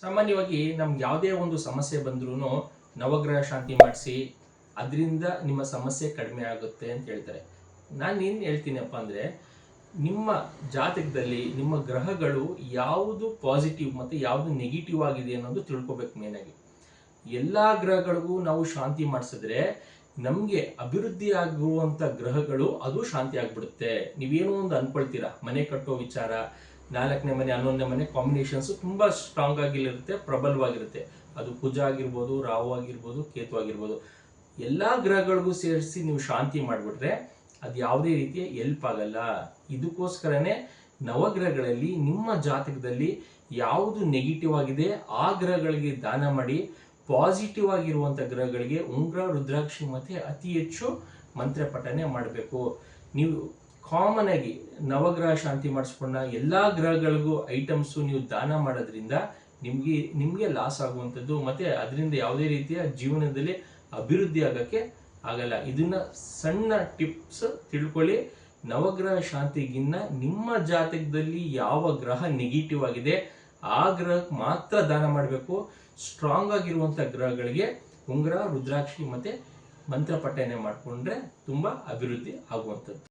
ಸಾಮಾನ್ಯವಾಗಿ ನಮ್ಗೆ ಯಾವುದೇ ಒಂದು ಸಮಸ್ಯೆ ಬಂದ್ರೂ ನವಗ್ರಹ ಶಾಂತಿ ಮಾಡಿಸಿ ಅದರಿಂದ ನಿಮ್ಮ ಸಮಸ್ಯೆ ಕಡಿಮೆ ಆಗುತ್ತೆ ಅಂತ ಹೇಳ್ತಾರೆ. ನಾನು ಏನು ಹೇಳ್ತೀನಪ್ಪ ಅಂದರೆ, ನಿಮ್ಮ ಜಾತಕದಲ್ಲಿ ನಿಮ್ಮ ಗ್ರಹಗಳು ಯಾವುದು ಪಾಸಿಟಿವ್ ಮತ್ತು ಯಾವುದು ನೆಗೆಟಿವ್ ಆಗಿದೆ ಅನ್ನೋದು ತಿಳ್ಕೊಬೇಕು. ಮೇನಾಗಿ ಎಲ್ಲ ಗ್ರಹಗಳಿಗೂ ನಾವು ಶಾಂತಿ ಮಾಡಿಸಿದ್ರೆ ನಮಗೆ ಅಭಿವೃದ್ಧಿ ಆಗುವಂಥ ಗ್ರಹಗಳು ಅದು ಶಾಂತಿ ಆಗಿಬಿಡುತ್ತೆ. ನೀವೇನೋ ಒಂದು ಅನ್ಕೊಳ್ತೀರಾ, ಮನೆ ಕಟ್ಟೋ ವಿಚಾರ, 4ನೇ ಮನೆ 11ನೇ ಮನೆ ಕಾಂಬಿನೇಷನ್ಸ್ ತುಂಬ ಸ್ಟ್ರಾಂಗ್ ಆಗಿರುತ್ತೆ, ಪ್ರಬಲವಾಗಿರುತ್ತೆ. ಅದು ಕುಜ ಆಗಿರ್ಬೋದು, ರಾಹು ಆಗಿರ್ಬೋದು, ಕೇತು ಆಗಿರ್ಬೋದು. ಎಲ್ಲ ಗ್ರಹಗಳಿಗೂ ಸೇರಿಸಿ ನೀವು ಶಾಂತಿ ಮಾಡಿಬಿಟ್ರೆ ಅದು ಯಾವುದೇ ರೀತಿಯ ಎಲ್ಪ್ ಆಗಲ್ಲ. ಇದಕ್ಕೋಸ್ಕರನೇ ನವಗ್ರಹಗಳಲ್ಲಿ ನಿಮ್ಮ ಜಾತಕದಲ್ಲಿ ಯಾವುದು ನೆಗೆಟಿವ್ ಆಗಿದೆ ಆ ಗ್ರಹಗಳಿಗೆ ದಾನ ಮಾಡಿ, ಪಾಸಿಟಿವ್ ಆಗಿರುವಂಥ ಗ್ರಹಗಳಿಗೆ ಉಂಗ್ರ, ರುದ್ರಾಕ್ಷಿ ಮತ್ತು ಅತಿ ಹೆಚ್ಚು ಮಂತ್ರ ಪಠನೆ ಮಾಡಬೇಕು. ನೀವು ಕಾಮನ್ ಆಗಿ ನವಗ್ರಹ ಶಾಂತಿ ಮಾಡಿಸ್ಕೊಂಡ ಎಲ್ಲ ಗ್ರಹಗಳಿಗೂ ಐಟಮ್ಸು ನೀವು ದಾನ ಮಾಡೋದ್ರಿಂದ ನಿಮಗೆ ಲಾಸ್ ಆಗುವಂಥದ್ದು ಮತ್ತು ಅದರಿಂದ ಯಾವುದೇ ರೀತಿಯ ಜೀವನದಲ್ಲಿ ಅಭಿವೃದ್ಧಿ ಆಗೋಕ್ಕೆ ಆಗಲ್ಲ. ಇದನ್ನ ಸಣ್ಣ ಟಿಪ್ಸ್ ತಿಳ್ಕೊಳ್ಳಿ. ನವಗ್ರಹ ಶಾಂತಿಗಿನ್ನ ನಿಮ್ಮ ಜಾತಕದಲ್ಲಿ ಯಾವ ಗ್ರಹ ನೆಗೆಟಿವ್ ಆಗಿದೆ ಆ ಗ್ರಹಕ್ಕೆ ಮಾತ್ರ ದಾನ ಮಾಡಬೇಕು. ಸ್ಟ್ರಾಂಗ್ ಆಗಿರುವಂಥ ಗ್ರಹಗಳಿಗೆ ಉಂಗುರ, ರುದ್ರಾಕ್ಷಿ ಮತ್ತು ಮಂತ್ರ ಪಠನೆ ಮಾಡಿಕೊಂಡ್ರೆ ತುಂಬ ಅಭಿವೃದ್ಧಿ ಆಗುವಂಥದ್ದು.